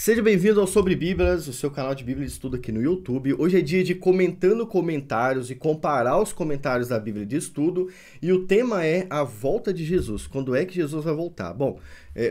Seja bem-vindo ao Sobre Bíblias, o seu canal de Bíblia de estudo aqui no YouTube. Hoje é dia de comentando comentários e comparar os comentários da Bíblia de estudo. E o tema é a volta de Jesus. Quando é que Jesus vai voltar? Bom,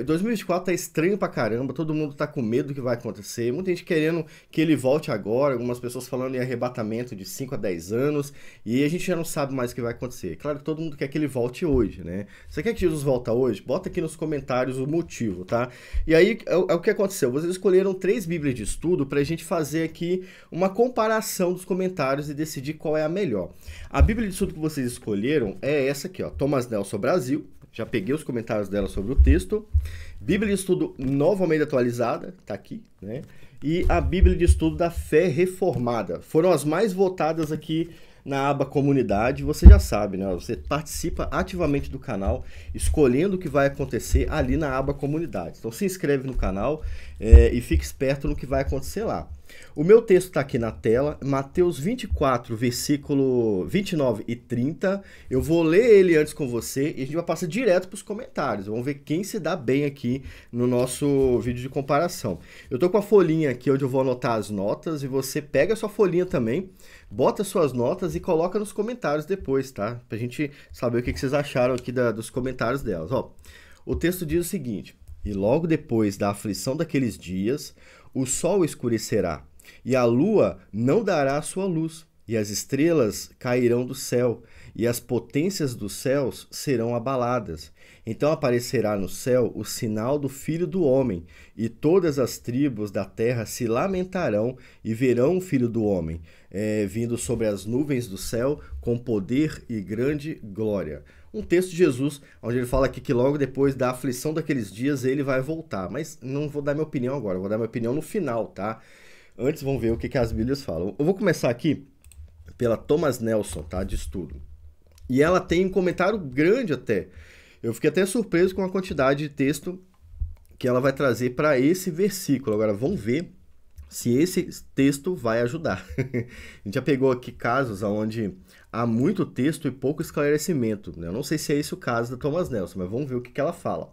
2024 tá estranho pra caramba, todo mundo tá com medo do que vai acontecer. Muita gente querendo que ele volte agora, algumas pessoas falando em arrebatamento de 5 a 10 anos. E a gente já não sabe mais o que vai acontecer. Claro que todo mundo quer que ele volte hoje, né? Você quer que Jesus volta hoje? Bota aqui nos comentários o motivo, tá? E aí, é o que aconteceu. Vocês escolheram 3 Bíblias de estudo para a gente fazer aqui uma comparação dos comentários e decidir qual é a melhor. A Bíblia de estudo que vocês escolheram é essa aqui, ó, Thomas Nelson Brasil. Já peguei os comentários dela sobre o texto. Bíblia de estudo Nova Almeida Atualizada, tá aqui, né? E a Bíblia de estudo da Fé Reformada. Foram as mais votadas aqui na aba comunidade. Você já sabe, né? Você participa ativamente do canal, escolhendo o que vai acontecer ali na aba comunidade. Então se inscreve no canal e fique esperto no que vai acontecer lá. O meu texto está aqui na tela, Mateus 24, versículo 29 e 30. Eu vou ler ele antes com você e a gente vai passar direto para os comentários. Vamos ver quem se dá bem aqui no nosso vídeo de comparação. Eu tô com a folhinha aqui onde eu vou anotar as notas e você pega a sua folhinha também, bota suas notas e coloca nos comentários depois, tá? Pra gente saber o que vocês acharam aqui dos comentários delas. Ó, o texto diz o seguinte: e logo depois da aflição daqueles dias, o sol escurecerá, e a lua não dará a sua luz, e as estrelas cairão do céu, e as potências dos céus serão abaladas. Então aparecerá no céu o sinal do Filho do Homem, e todas as tribos da terra se lamentarão e verão o Filho do Homem, vindo sobre as nuvens do céu com poder e grande glória. Um texto de Jesus, onde ele fala aqui que logo depois da aflição daqueles dias ele vai voltar. Mas não vou dar minha opinião agora, vou dar minha opinião no final, tá? Antes vamos ver o que as Bíblias falam. Eu vou começar aqui pela Thomas Nelson, tá? De estudo. E ela tem um comentário grande até. Eu fiquei até surpreso com a quantidade de texto que ela vai trazer para esse versículo. Agora vamos ver se esse texto vai ajudar. A gente já pegou aqui casos onde há muito texto e pouco esclarecimento. Eu não sei se é esse o caso da Thomas Nelson, mas vamos ver o que ela fala.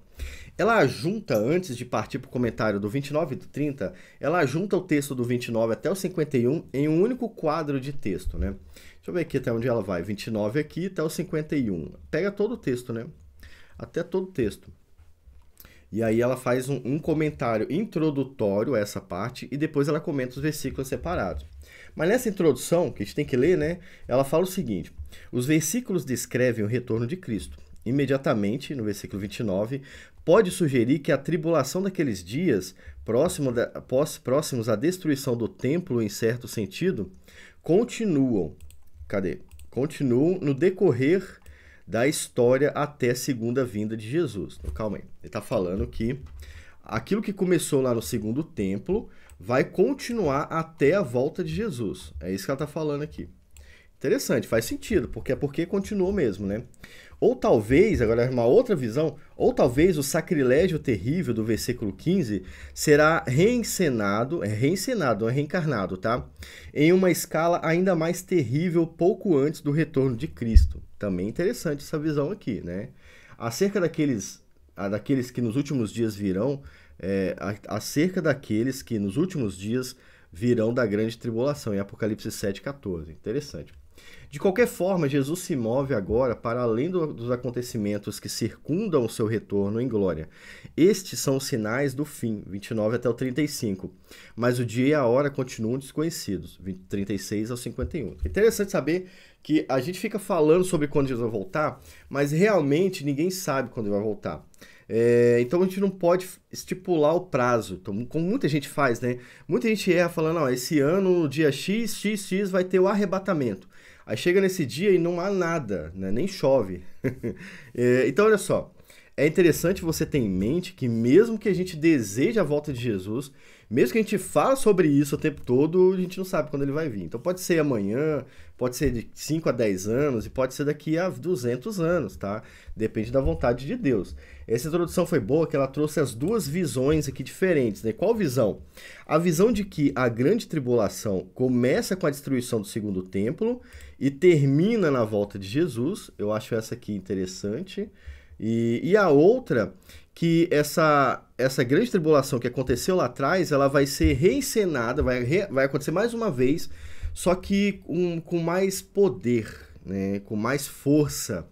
Ela ajunta, antes de partir para o comentário do 29 e do 30, ela ajunta o texto do 29 até o 51 em um único quadro de texto, né? Deixa eu ver aqui até onde ela vai. 29 aqui até o 51. Pega todo o texto, né? Até todo o texto. E aí ela faz um comentário introdutório a essa parte e depois ela comenta os versículos separados. Mas nessa introdução, que a gente tem que ler, né? Ela fala o seguinte: os versículos descrevem o retorno de Cristo. Imediatamente, no versículo 29, pode sugerir que a tribulação daqueles dias, próximos à destruição do templo em certo sentido, continuam no decorrer da história até a segunda vinda de Jesus. Então, calma aí. Ele está falando que aquilo que começou lá no segundo templo vai continuar até a volta de Jesus. É isso que ela está falando aqui. Interessante, faz sentido, porque continuou mesmo, né? Ou talvez, agora uma outra visão, ou talvez o sacrilégio terrível do versículo 15 será reencenado, não é reencarnado, tá? Em uma escala ainda mais terrível pouco antes do retorno de Cristo. Também interessante essa visão aqui, né? Acerca daqueles que nos últimos dias virão, acerca daqueles que nos últimos dias virão da grande tribulação, em Apocalipse 7,14. Interessante. De qualquer forma, Jesus se move agora para além dos acontecimentos que circundam o seu retorno em glória. Estes são os sinais do fim, 29 até o 35. Mas o dia e a hora continuam desconhecidos, 36 ao 51. É interessante saber que a gente fica falando sobre quando Jesus vai voltar, mas realmente ninguém sabe quando ele vai voltar. Então a gente não pode estipular o prazo, então, como muita gente faz, né? Muita gente erra falando, ó, esse ano, no dia X vai ter o arrebatamento. Aí chega nesse dia e não há nada, né? Nem chove. Então olha só, é interessante você ter em mente que mesmo que a gente deseje a volta de Jesus, mesmo que a gente fale sobre isso o tempo todo, a gente não sabe quando ele vai vir. Então pode ser amanhã, pode ser de 5 a 10 anos e pode ser daqui a 200 anos, tá? Depende da vontade de Deus. Essa introdução foi boa, que ela trouxe as duas visões aqui diferentes, né? Qual visão? A visão de que a grande tribulação começa com a destruição do segundo templo e termina na volta de Jesus. Eu acho essa aqui interessante. E a outra, que essa grande tribulação que aconteceu lá atrás, ela vai ser reencenada, vai acontecer mais uma vez, só que com mais poder, né? Com mais força.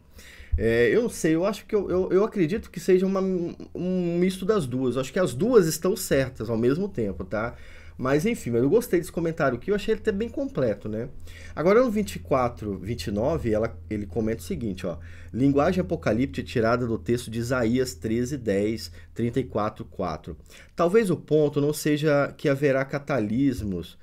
Eu não sei, eu acho que eu acredito que seja um misto das duas. Eu acho que as duas estão certas ao mesmo tempo, tá? Mas enfim, eu gostei desse comentário aqui, eu achei ele até bem completo, né? Agora no 24, 29, ele comenta o seguinte, ó. Linguagem apocalíptica tirada do texto de Isaías 13, 10, 34, 4. Talvez o ponto não seja que haverá cataclismos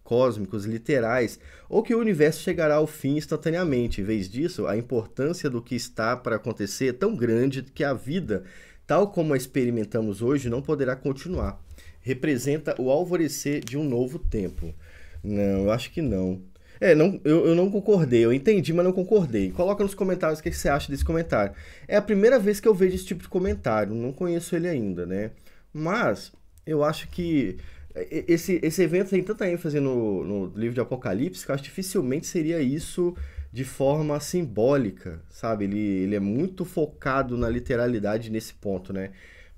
cósmicos literais, ou que o universo chegará ao fim instantaneamente. Em vez disso, a importância do que está para acontecer é tão grande que a vida, tal como a experimentamos hoje, não poderá continuar. Representa o alvorecer de um novo tempo. Não, eu acho que não. Eu não concordei, eu entendi, mas não concordei. Coloca nos comentários o que você acha desse comentário. É a primeira vez que eu vejo esse tipo de comentário, não conheço ele ainda, né? Mas eu acho que esse evento tem tanta ênfase no livro de Apocalipse que eu acho que dificilmente seria isso de forma simbólica, sabe? Ele é muito focado na literalidade nesse ponto, né?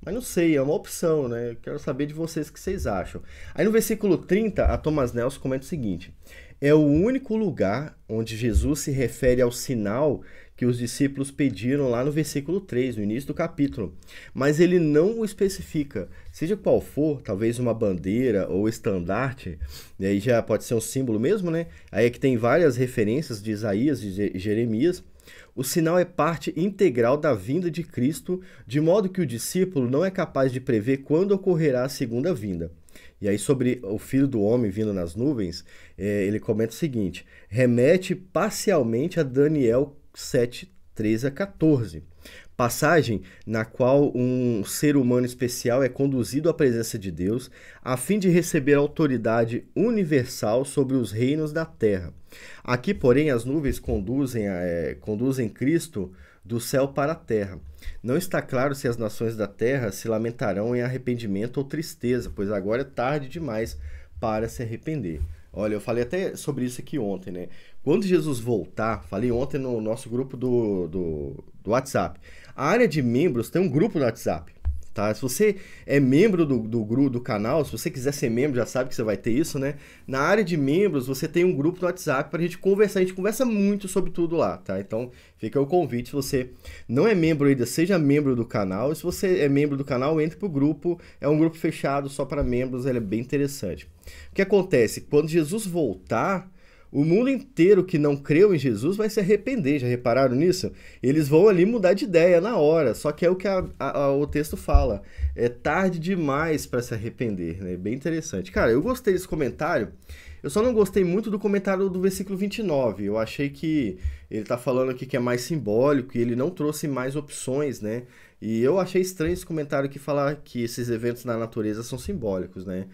Mas não sei, é uma opção, né? Quero saber de vocês o que vocês acham. Aí no versículo 30, a Thomas Nelson comenta o seguinte: é o único lugar onde Jesus se refere ao sinal que os discípulos pediram lá no versículo 3, no início do capítulo. Mas ele não o especifica. Seja qual for, talvez uma bandeira ou estandarte, e aí já pode ser um símbolo mesmo, né? Aí é que tem várias referências de Isaías e Jeremias. O sinal é parte integral da vinda de Cristo, de modo que o discípulo não é capaz de prever quando ocorrerá a segunda vinda. E aí, sobre o Filho do Homem vindo nas nuvens, ele comenta o seguinte: remete parcialmente a Daniel 7, 13 a 14. Passagem na qual um ser humano especial é conduzido à presença de Deus a fim de receber autoridade universal sobre os reinos da terra. Aqui, porém, as nuvens conduzem Cristo do céu para a terra. Não está claro se as nações da terra se lamentarão em arrependimento ou tristeza, pois agora é tarde demais para se arrepender. Olha, eu falei até sobre isso aqui ontem, né? Quando Jesus voltar, falei ontem no nosso grupo do WhatsApp. A área de membros tem um grupo no WhatsApp, tá? Se você é membro do canal, se você quiser ser membro, já sabe que você vai ter isso, né? Na área de membros, você tem um grupo no WhatsApp pra gente conversar. A gente conversa muito sobre tudo lá, tá? Então, fica o convite. Se você não é membro ainda, seja membro do canal. E se você é membro do canal, entre pro grupo. É um grupo fechado só para membros, ele é bem interessante. O que acontece? Quando Jesus voltar, o mundo inteiro que não creu em Jesus vai se arrepender. Já repararam nisso? Eles vão ali mudar de ideia na hora. Só que é o que o texto fala. É tarde demais para se arrepender, né? Bem interessante. Cara, eu gostei desse comentário. Eu só não gostei muito do comentário do versículo 29. Eu achei que ele tá falando aqui que é mais simbólico e ele não trouxe mais opções, né? E eu achei estranho esse comentário que fala que esses eventos na natureza são simbólicos, né?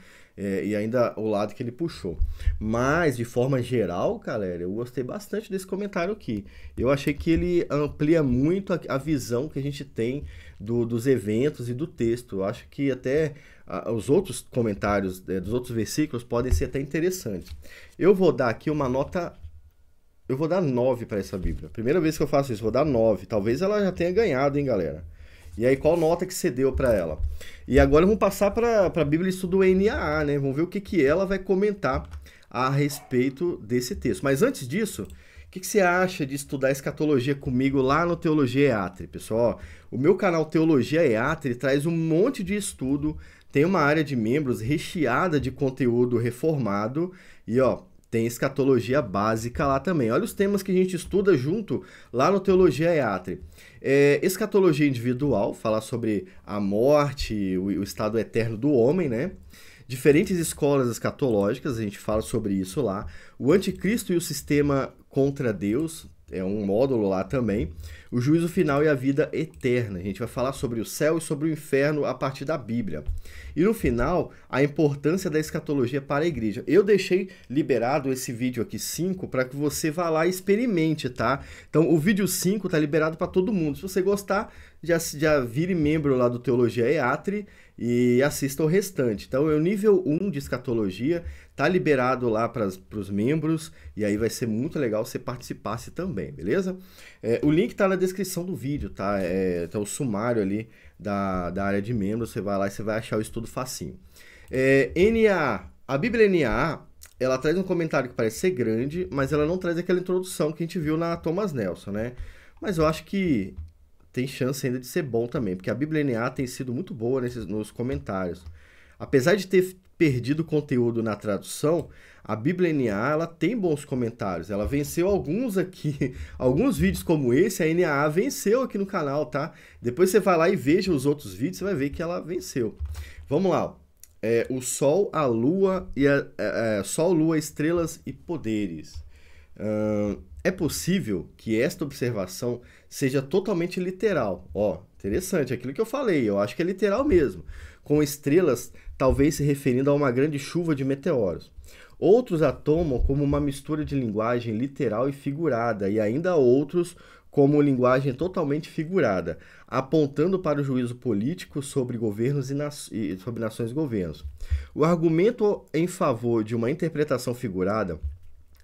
E ainda o lado que ele puxou. Mas, de forma geral, galera, eu gostei bastante desse comentário aqui. Eu achei que ele amplia muito a visão que a gente tem dos eventos e do texto. Eu acho que até os outros comentários dos outros versículos podem ser até interessantes. Eu vou dar aqui uma nota... Eu vou dar 9 para essa Bíblia. Primeira vez que eu faço isso, vou dar 9. Talvez ela já tenha ganhado, hein, galera? E aí, qual nota que você deu para ela? E agora vamos passar para a Bíblia Estudo NAA, né? Vamos ver o que ela vai comentar a respeito desse texto. Mas antes disso, o que você acha de estudar escatologia comigo lá no Teologia EATRE? Pessoal, o meu canal Teologia EATRE traz um monte de estudo, tem uma área de membros recheada de conteúdo reformado e, ó, tem escatologia básica lá também. Olha os temas que a gente estuda junto lá no Teologia EATRE. Escatologia individual, falar sobre a morte, o estado eterno do homem, né? Diferentes escolas escatológicas, a gente fala sobre isso lá. O anticristo e o sistema contra Deus, é um módulo lá também. O juízo final e a vida eterna. A gente vai falar sobre o céu e sobre o inferno a partir da Bíblia. E no final, a importância da escatologia para a igreja. Eu deixei liberado esse vídeo aqui 5 para que você vá lá e experimente, tá? Então, o vídeo 5 tá liberado para todo mundo. Se você gostar, já vire membro lá do Teologia EATRE e assista o restante. Então, é o nível 1 de escatologia, tá liberado lá para os membros, e aí vai ser muito legal você participasse também, beleza? O link tá na descrição do vídeo, tá? Tá o sumário ali da área de membros, você vai lá e você vai achar o estudo facinho. NAA, a Bíblia NAA, ela traz um comentário que parece ser grande, mas ela não traz aquela introdução que a gente viu na Thomas Nelson, né? Mas eu acho que tem chance ainda de ser bom também, porque a Bíblia NAA tem sido muito boa nos comentários. Apesar de ter perdido conteúdo na tradução, a Bíblia NAA, ela tem bons comentários. Ela venceu alguns aqui, alguns vídeos como esse, a NAA venceu aqui no canal, tá? Depois você vai lá e veja os outros vídeos, você vai ver que ela venceu. Vamos lá. O Sol, a Lua, Sol, Lua, Estrelas e Poderes. É possível que esta observação seja totalmente literal. Ó, interessante, aquilo que eu falei, eu acho que é literal mesmo. Com estrelas, talvez se referindo a uma grande chuva de meteoros. Outros a tomam como uma mistura de linguagem literal e figurada, e ainda outros como linguagem totalmente figurada, apontando para o juízo político sobre governos e sobre nações e governos. O argumento em favor de uma interpretação figurada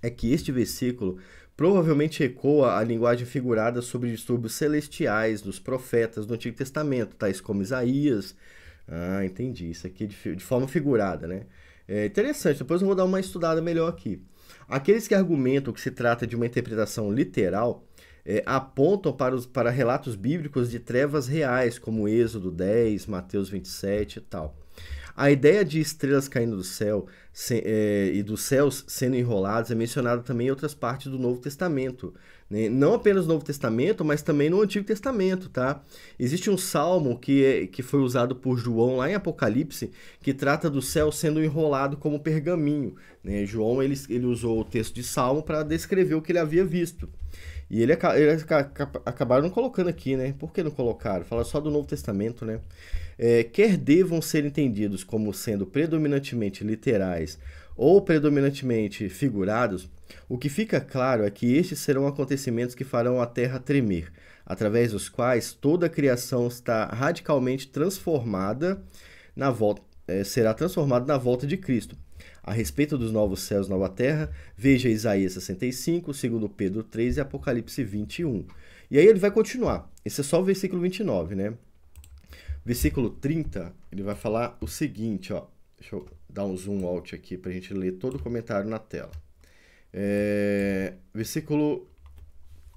é que este versículo provavelmente ecoa a linguagem figurada sobre distúrbios celestiais dos profetas do Antigo Testamento, tais como Isaías. Ah, entendi. Isso aqui de forma figurada, né? É interessante, depois eu vou dar uma estudada melhor aqui. Aqueles que argumentam que se trata de uma interpretação literal apontam para relatos bíblicos de trevas reais, como Êxodo 10, Mateus 27 e tal. A ideia de estrelas caindo do céu e dos céus sendo enrolados é mencionada também em outras partes do Novo Testamento, né? Não apenas no Novo Testamento, mas também no Antigo Testamento, tá? Existe um salmo que foi usado por João lá em Apocalipse, que trata do céu sendo enrolado como pergaminho, né? João ele usou o texto de salmo para descrever o que ele havia visto. E eles acabaram não colocando aqui, né? Por que não colocaram? Fala só do Novo Testamento, né? Quer devam ser entendidos como sendo predominantemente literais ou predominantemente figurados, o que fica claro é que estes serão acontecimentos que farão a Terra tremer, através dos quais toda a criação está radicalmente transformada será transformada na volta de Cristo. A respeito dos novos céus e nova terra, veja Isaías 65, 2 Pedro 3 e Apocalipse 21. E aí ele vai continuar. Esse é só o versículo 29, né? Versículo 30, ele vai falar o seguinte, ó. Deixa eu dar um zoom out aqui para a gente ler todo o comentário na tela. Versículo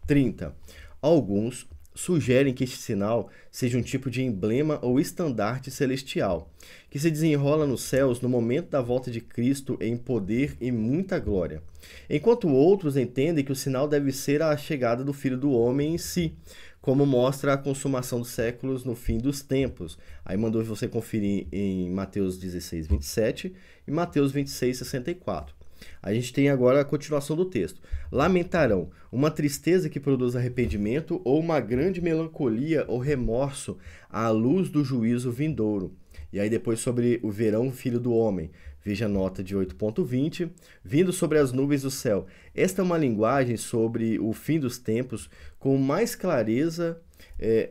30. Alguns sugerem que este sinal seja um tipo de emblema ou estandarte celestial, que se desenrola nos céus no momento da volta de Cristo em poder e muita glória. Enquanto outros entendem que o sinal deve ser a chegada do Filho do Homem em si, como mostra a consumação dos séculos no fim dos tempos. Aí mandou você conferir em Mateus 16, 27 e Mateus 26, 64. A gente tem agora a continuação do texto. Lamentarão uma tristeza que produz arrependimento ou uma grande melancolia ou remorso à luz do juízo vindouro. E aí depois sobre o verão Filho do Homem. Veja a nota de 8.20. Vindo sobre as nuvens do céu. Esta é uma linguagem sobre o fim dos tempos com mais clareza.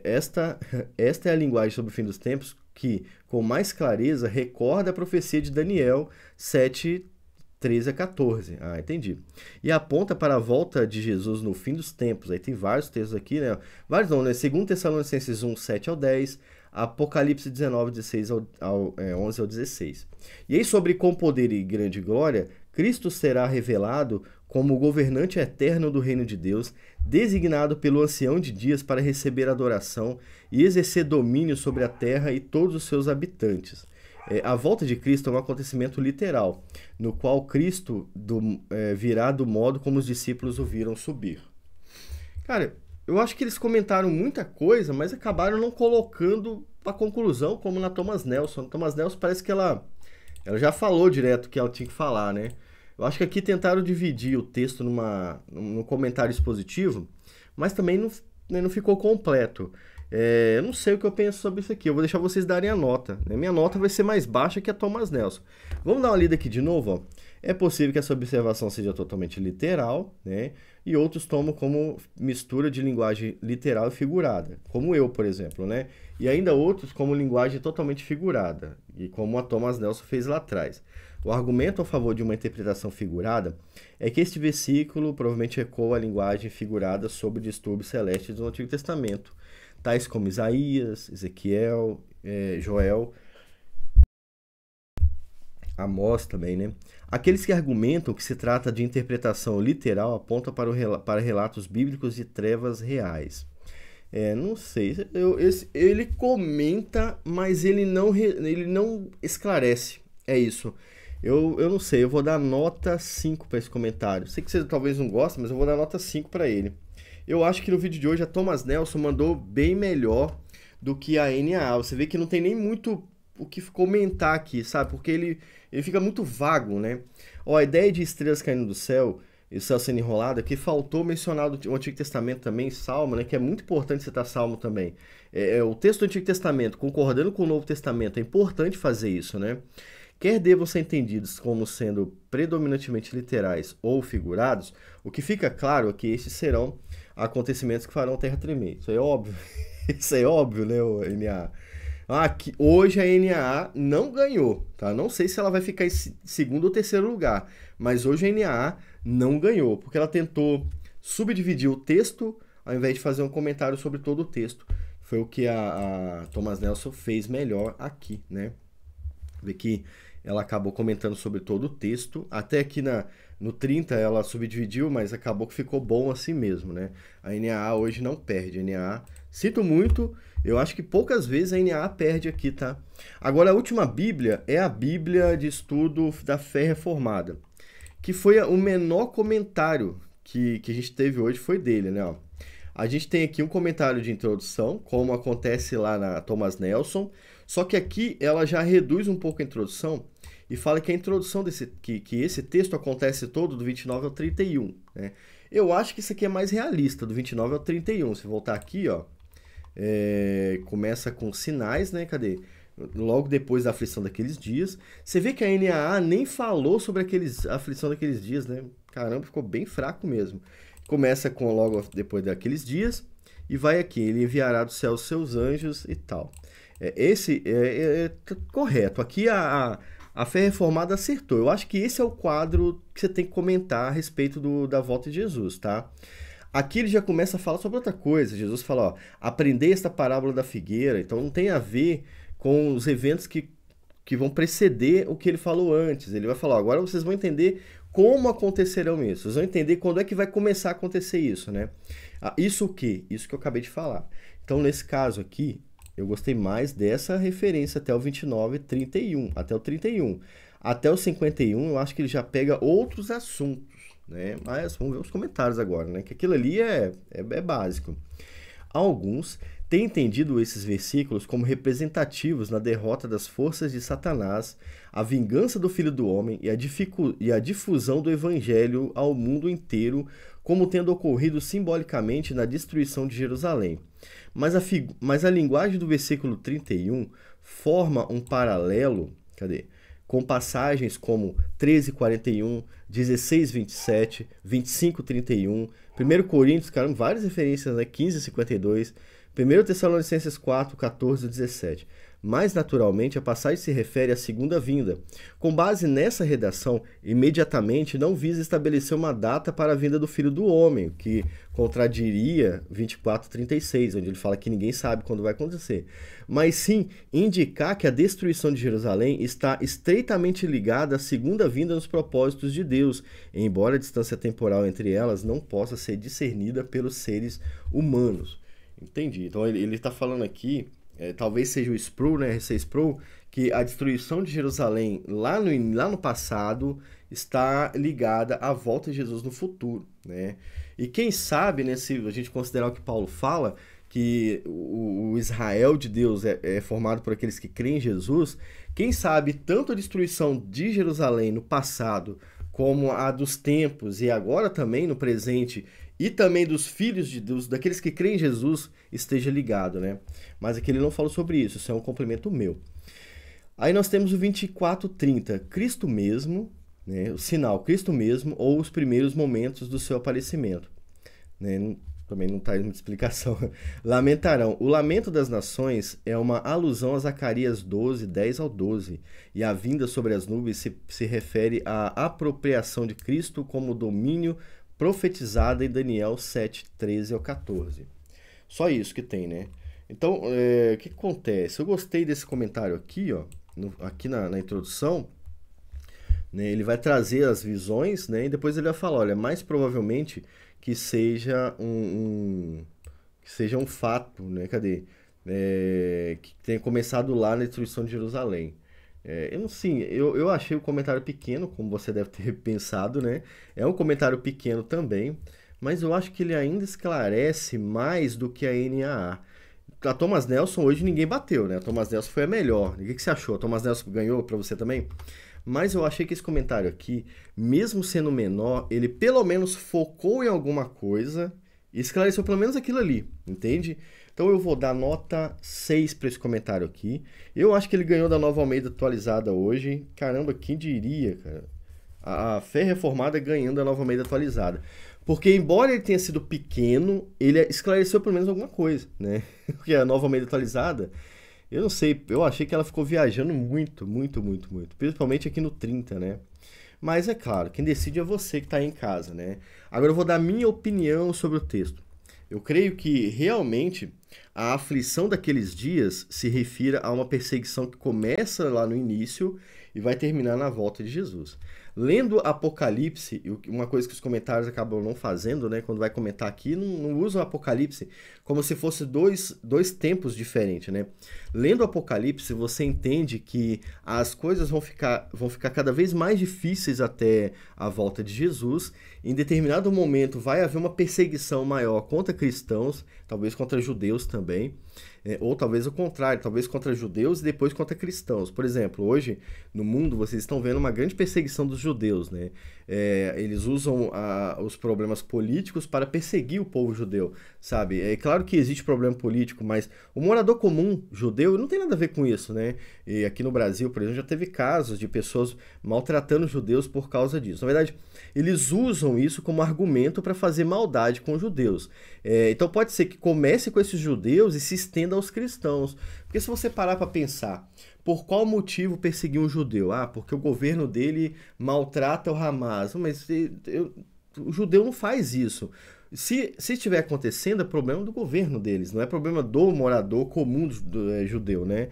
Esta é a linguagem sobre o fim dos tempos que, com mais clareza, recorda a profecia de Daniel 7, 13 a 14. Ah, entendi. E aponta para a volta de Jesus no fim dos tempos. Aí tem vários textos aqui, né? Vários não, né? 2 Tessalonicenses 1, 7 ao 10, Apocalipse 19, 16 11 ao 16. E aí sobre com poder e grande glória, Cristo será revelado como o governante eterno do reino de Deus, designado pelo ancião de dias para receber adoração e exercer domínio sobre a terra e todos os seus habitantes. A volta de Cristo é um acontecimento literal, no qual Cristo virá do modo como os discípulos o viram subir. Cara, eu acho que eles comentaram muita coisa, mas acabaram não colocando a conclusão, como na Thomas Nelson. Thomas Nelson parece que ela já falou direto o que ela tinha que falar, né? Eu acho que aqui tentaram dividir o texto num comentário expositivo, mas também não ficou completo. Eu não sei o que eu penso sobre isso aqui, eu vou deixar vocês darem a nota, né? Minha nota vai ser mais baixa que a Thomas Nelson. Vamos dar uma lida aqui de novo, ó. É possível que essa observação seja totalmente literal, né? E outros tomam como mistura de linguagem literal e figurada, como eu, por exemplo, né? E ainda outros como linguagem totalmente figurada, e como a Thomas Nelson fez lá atrás. O argumento a favor de uma interpretação figurada é que este versículo provavelmente ecoa a linguagem figurada sobre distúrbios celestes do Antigo Testamento, tais como Isaías, Ezequiel, Joel, Amós também, né? Aqueles que argumentam que se trata de interpretação literal apontam para relatos bíblicos de trevas reais. Não sei, ele comenta, mas ele não esclarece, é isso. Eu não sei, eu vou dar nota 5 para esse comentário. Sei que você talvez não goste, mas eu vou dar nota 5 para ele. Eu acho que no vídeo de hoje a Thomas Nelson mandou bem melhor do que a NAA. Você vê que não tem nem muito o que comentar aqui, sabe? Porque ele fica muito vago, né? Ó, a ideia de estrelas caindo do céu e o céu sendo enrolado, aqui faltou mencionar o Antigo Testamento também, Salmo, né? Que é muito importante citar Salmo também. O texto do Antigo Testamento, concordando com o Novo Testamento, é importante fazer isso, né? Quer devam ser entendidos como sendo predominantemente literais ou figurados, o que fica claro é que estes serão acontecimentos que farão a Terra tremer. Isso é óbvio. Isso é óbvio, né, o NAA? Hoje a NAA não ganhou, tá? Não sei se ela vai ficar em segundo ou terceiro lugar, mas hoje a NAA não ganhou, porque ela tentou subdividir o texto ao invés de fazer um comentário sobre todo o texto. Foi o que a Thomas Nelson fez melhor aqui, né? Vê que ela acabou comentando sobre todo o texto, até aqui no 30 ela subdividiu, mas acabou que ficou bom assim mesmo, né? A NAA hoje não perde, a NAA, sinto muito, eu acho que poucas vezes a NAA perde aqui, tá? Agora a última Bíblia é a Bíblia de Estudo da Fé Reformada, que foi o menor comentário que a gente teve hoje, foi dele, né? Ó. A gente tem aqui um comentário de introdução, como acontece lá na Thomas Nelson, só que aqui ela já reduz um pouco a introdução e fala que a introdução que esse texto acontece todo do 29 ao 31, né? Eu acho que isso aqui é mais realista, do 29 ao 31. Se voltar aqui, ó, começa com sinais, né? Cadê? Logo depois da aflição daqueles dias. Você vê que a NAA nem falou sobre a aflição daqueles dias, né? Caramba, ficou bem fraco mesmo. Começa com logo depois daqueles dias e vai aqui, ele enviará do céu os seus anjos e tal. Esse é correto. Aqui a Fé Reformada acertou. Eu acho que esse é o quadro que você tem que comentar a respeito da volta de Jesus, tá? Aqui ele já começa a falar sobre outra coisa. Jesus fala, ó, aprendei esta parábola da figueira. Então não tem a ver com os eventos que vão preceder o que ele falou antes. Ele vai falar, ó, agora vocês vão entender como acontecerão isso. Vocês vão entender quando é que vai começar a acontecer isso, né? Isso o quê? Isso que eu acabei de falar. Então, nesse caso aqui, eu gostei mais dessa referência até o 29, 31, até o 31. Até o 51, eu acho que ele já pega outros assuntos, né? Mas vamos ver os comentários agora, né? Que aquilo ali é básico. Alguns têm entendido esses versículos como representativos na derrota das forças de Satanás, a vingança do Filho do Homem e a difusão do Evangelho ao mundo inteiro, como tendo ocorrido simbolicamente na destruição de Jerusalém. Mas a linguagem do versículo 31 forma um paralelo, com passagens como 13:41, 16:27, 25:31, 1 Coríntios, caramba, várias referências, né? 15:52, 1 Tessalonicenses 4:14 e 17. Mais naturalmente, a passagem se refere à segunda vinda. Com base nessa redação, imediatamente não visa estabelecer uma data para a vinda do Filho do Homem, que contradiria 24:36, onde ele fala que ninguém sabe quando vai acontecer. Mas sim indicar que a destruição de Jerusalém está estreitamente ligada à segunda vinda nos propósitos de Deus, embora a distância temporal entre elas não possa ser discernida pelos seres humanos. Entendi. Então ele está falando aqui, talvez seja o Sproul, né, R.C. Sproul, que a destruição de Jerusalém lá no passado está ligada à volta de Jesus no futuro, né? E quem sabe, né, se a gente considerar o que Paulo fala, que o Israel de Deus é formado por aqueles que creem em Jesus, quem sabe tanto a destruição de Jerusalém no passado como a dos tempos e agora também no presente, e também dos filhos de Deus, daqueles que creem em Jesus, esteja ligado, né? Mas aqui ele não falou sobre isso, isso é um complemento meu. Aí nós temos o 24:30, Cristo mesmo, né? O sinal Cristo mesmo, ou os primeiros momentos do seu aparecimento. Né? Também não traz muita explicação. Lamentarão. O lamento das nações é uma alusão a Zacarias 12, 10 ao 12. E a vinda sobre as nuvens se refere à apropriação de Cristo como domínio profetizada em Daniel 7, 13 ao 14. Só isso que tem, né? Então, o que acontece? Eu gostei desse comentário aqui, ó, aqui na introdução. Né? Ele vai trazer as visões, né? E depois ele vai falar, olha, mais provavelmente que seja um fato, né? Cadê? Que tenha começado lá na destruição de Jerusalém. Eu achei o comentário pequeno, como você deve ter pensado, né? É um comentário pequeno também, mas eu acho que ele ainda esclarece mais do que a NAA. A Thomas Nelson hoje ninguém bateu, né? A Thomas Nelson foi a melhor. O que você achou? A Thomas Nelson ganhou para você também? Mas eu achei que esse comentário aqui, mesmo sendo menor, ele pelo menos focou em alguma coisa e esclareceu pelo menos aquilo ali, entende? Então eu vou dar nota 6 para esse comentário aqui. Eu acho que ele ganhou da Nova Almeida atualizada hoje. Caramba, quem diria, cara? A Fé Reformada ganhando da Nova Almeida atualizada. Porque embora ele tenha sido pequeno, ele esclareceu pelo menos alguma coisa, né? Porque a Nova Almeida atualizada, eu não sei, eu achei que ela ficou viajando muito, muito, muito, muito. Principalmente aqui no 30, né? Mas é claro, quem decide é você que está aí em casa, né? Agora eu vou dar minha opinião sobre o texto. Eu creio que realmente a aflição daqueles dias se refira a uma perseguição que começa lá no início e vai terminar na volta de Jesus. Lendo Apocalipse, uma coisa que os comentários acabam não fazendo, né? Quando vai comentar aqui, não usam Apocalipse como se fosse dois tempos diferentes, né? Lendo Apocalipse, você entende que as coisas vão ficar cada vez mais difíceis até a volta de Jesus. Em determinado momento vai haver uma perseguição maior contra cristãos, talvez contra judeus também. Ou talvez o contrário, talvez contra judeus e depois contra cristãos. Por exemplo, hoje no mundo vocês estão vendo uma grande perseguição dos judeus, né? Eles usam os problemas políticos para perseguir o povo judeu, sabe? É claro que existe problema político, mas o morador comum judeu não tem nada a ver com isso, né? E aqui no Brasil, por exemplo, já teve casos de pessoas maltratando judeus por causa disso. Na verdade, eles usam isso como argumento para fazer maldade com os judeus. Então pode ser que comece com esses judeus e se estenda aos cristãos. Porque se você parar para pensar, por qual motivo perseguir um judeu? Ah, porque o governo dele maltrata o Hamas. Mas o judeu não faz isso. Se estiver acontecendo, é problema do governo deles, não é problema do morador comum do judeu, né?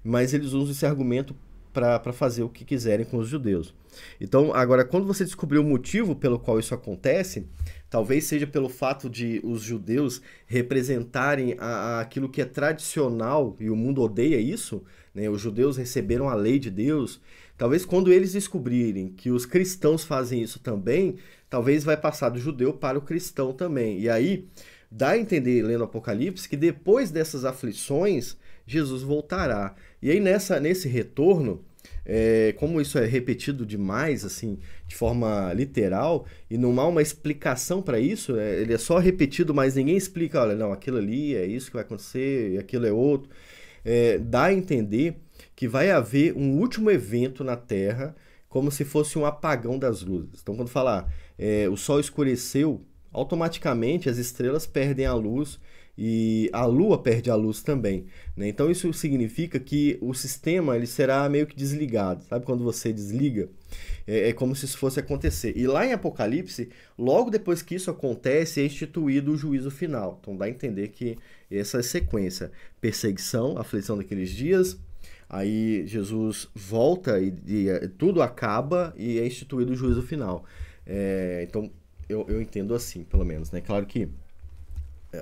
Mas eles usam esse argumento para fazer o que quiserem com os judeus. Então, agora, quando você descobrir o motivo pelo qual isso acontece, talvez seja pelo fato de os judeus representarem aquilo que é tradicional, e o mundo odeia isso, né? Os judeus receberam a lei de Deus. Talvez quando eles descobrirem que os cristãos fazem isso também, talvez vai passar do judeu para o cristão também. E aí, dá a entender, lendo Apocalipse, que depois dessas aflições, Jesus voltará. E aí, nesse retorno, como isso é repetido demais, assim, de forma literal, e não há uma explicação para isso, ele é só repetido, mas ninguém explica, olha, não, aquilo ali é isso que vai acontecer, e aquilo é outro. Dá a entender que vai haver um último evento na Terra, como se fosse um apagão das luzes. Então, quando falar o sol escureceu, automaticamente as estrelas perdem a luz e a Lua perde a luz também, né? Então isso significa que o sistema ele será meio que desligado. Sabe quando você desliga? É como se isso fosse acontecer. E lá em Apocalipse, logo depois que isso acontece, é instituído o juízo final. Então dá a entender que essa sequência, perseguição, aflição daqueles dias, aí Jesus volta e tudo acaba e é instituído o juízo final. Então eu entendo assim, pelo menos, né? Claro que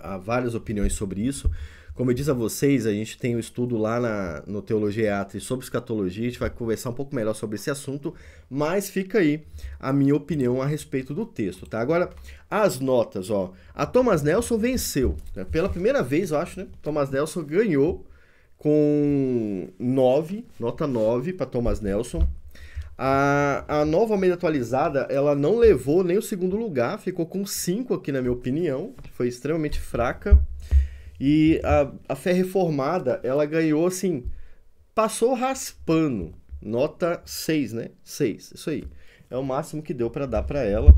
há várias opiniões sobre isso. Como eu disse a vocês, a gente tem um estudo lá no Teologia Atri sobre escatologia, a gente vai conversar um pouco melhor sobre esse assunto, mas fica aí a minha opinião a respeito do texto, tá? Agora, as notas, ó. A Thomas Nelson venceu, né? Pela primeira vez, eu acho, né? Thomas Nelson ganhou com 9, nota 9 para Thomas Nelson. A Nova Almeida Atualizada, ela não levou nem o segundo lugar, ficou com 5 aqui na minha opinião, foi extremamente fraca. E a Fé Reformada, ela ganhou assim, passou raspando, nota 6, né? 6, isso aí. É o máximo que deu para dar para ela.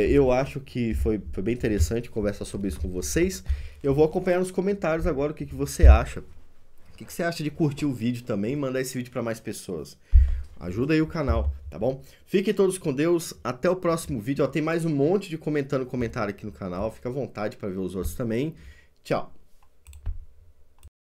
Eu acho que foi bem interessante conversar sobre isso com vocês. Eu vou acompanhar nos comentários agora o que você acha. O que você acha de curtir o vídeo também e mandar esse vídeo para mais pessoas? Ajuda aí o canal, tá bom? Fiquem todos com Deus, até o próximo vídeo. Ó, tem mais um monte de comentário aqui no canal, fica à vontade para ver os outros também. Tchau!